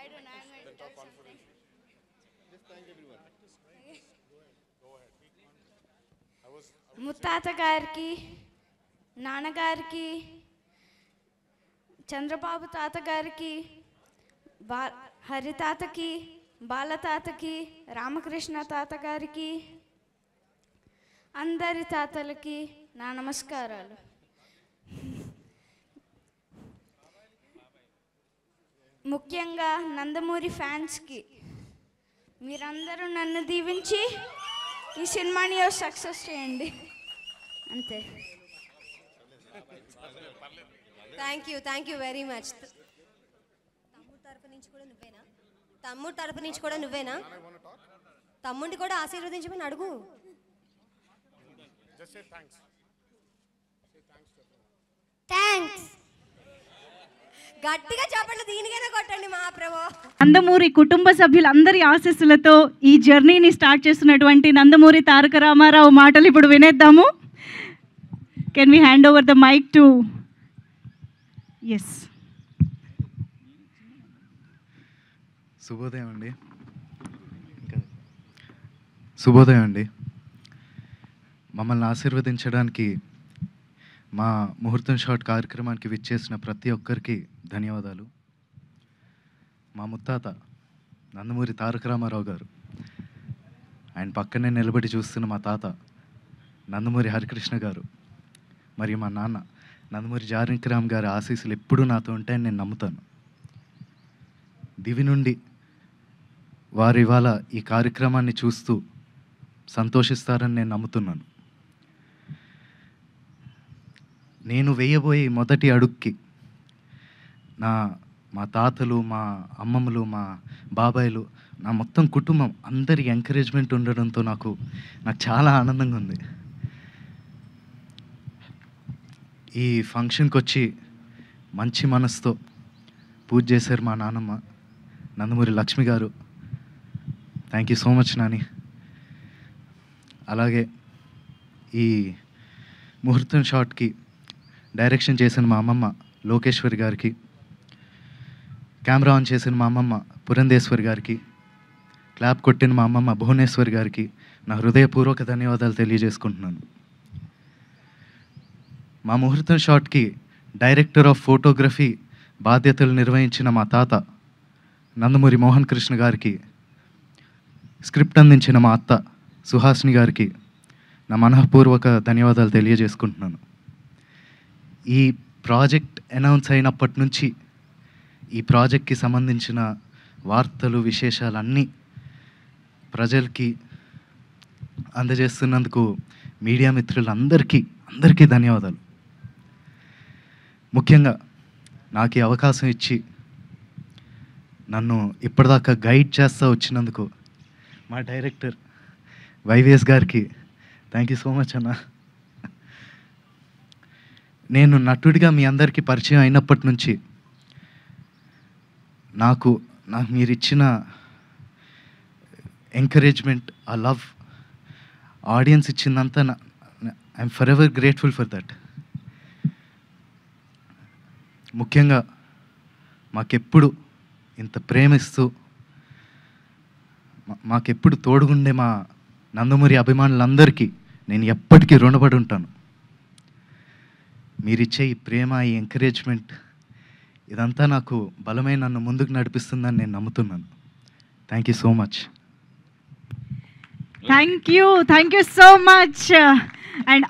I don't know. I'm going to tell something. ముత్తాత గారికి, నాన్నగారికి, చంద్రబాబు తాతగారికి, హరితాతకి, బాలతాతకి, రామకృష్ణ తాతగారికి, అందరి తాతలకి నా నమస్కారాలు. ముఖ్యంగా నందమూరి ఫ్యాన్స్కి, మీరందరూ నన్ను దీవించి ఈ సినిమాని సక్సెస్ చేయండి. అంతే. Thank you very much. తమ్ముడు తరపు నుంచి కూడా నువ్వేనా? తమ్ముడిని కూడా ఆశీర్వదించమని అడుగు. థ్యాంక్స్. గట్టిగా చెప్పండి, దీనికైనా కొట్టండి మా ప్రభు. నందమూరి కుటుంబ సభ్యులందరి ఆశీస్సులతో ఈ జర్నీని స్టార్ట్ చేస్తున్నటువంటి నందమూరి తారక రామారావు మాటలు ఇప్పుడు వినేద్దాము. Can we hand over the mic to S. శుభోదయం అండి. మమ్మల్ని ఆశీర్వదించడానికి మా ముహూర్తం షాట్ కార్యక్రమానికి విచ్చేసిన ప్రతి ఒక్కరికి ధన్యవాదాలు. మా ముత్తాత నందమూరి తారక రామారావు గారు, ఆయన పక్కనే నిలబడి చూస్తున్న మా తాత నందమూరి హరికృష్ణ గారు, మరియు మా నాన్న నందమూరి జానకిరామ్ గారి ఆశీస్సులు ఎప్పుడూ నాతో ఉంటాయని నేను నమ్ముతాను. దివి నుండి వారు ఇవాళ ఈ కార్యక్రమాన్ని చూస్తూ సంతోషిస్తారని నేను నమ్ముతున్నాను. నేను వేయబోయే మొదటి అడుగుకి మా తాతలు, మా అమ్మమ్మలు, మా బాబాయిలు, నా మొత్తం కుటుంబం అందరి ఎంకరేజ్మెంట్ ఉండడంతో నాకు చాలా ఆనందంగా ఉంది. ఈ ఫంక్షన్కి వచ్చి మంచి మనసుతో పూజ చేశారు మా నాన్నమ్మ నందమూరి లక్ష్మి గారు. Thank you so much Nani. అలాగే ఈ ముహూర్తం షాట్కి డైరెక్షన్ చేసిన మా అమ్మమ్మ లోకేశ్వరి గారికి, కెమెరా ఆన్ చేసిన మా అమ్మమ్మ పురంధేశ్వరి గారికి, క్లాప్ కొట్టిన మా అమ్మమ్మ భువనేశ్వరి గారికి నా హృదయపూర్వక ధన్యవాదాలు తెలియజేసుకుంటున్నాను. మా ముహూర్తం షాట్కి డైరెక్టర్ ఆఫ్ ఫోటోగ్రఫీ బాధ్యతలు నిర్వహించిన మా తాత నందమూరి మోహన్ కృష్ణ గారికి, స్క్రిప్ట్ అందించిన మా అత్త సుహాసిని గారికి నా మనఃపూర్వక ధన్యవాదాలు తెలియజేసుకుంటున్నాను. ఈ ప్రాజెక్ట్ అనౌన్స్ అయినప్పటి నుంచి ఈ ప్రాజెక్ట్కి సంబంధించిన వార్తలు, విశేషాలన్నీ ప్రజలకి అందజేస్తున్నందుకు మీడియా మిత్రులందరికీ ధన్యవాదాలు. ముఖ్యంగా నాకు ఈ అవకాశం ఇచ్చి నన్ను ఇప్పటిదాకా గైడ్ చేస్తూ వచ్చినందుకు మా డైరెక్టర్ వైవిఎస్ గారికి థ్యాంక్ యూ సో మచ్ అన్న. నేను నటుడిగా మీ అందరికీ పరిచయం అయినప్పటి నుంచి నాకు మీరు ఇచ్చిన ఎంకరేజ్మెంట్, ఆ లవ్, ఆడియన్స్ ఇచ్చిందంతా I'm forever grateful for that. ముఖ్యంగా మాకెప్పుడు ఇంత ప్రేమిస్తూ మాకెప్పుడు తోడుగుండే మా నందమూరి అభిమానులందరికీ నేను ఎప్పటికీ రుణపడి ఉంటాను. మీరిచ్చే ఈ ప్రేమ, ఈ ఎంకరేజ్మెంట్ ఇదంతా నాకు బలమై నన్ను ముందుకు నడిపిస్తుందని నేను నమ్ముతున్నాను. Thank you so much. Thank you so much. And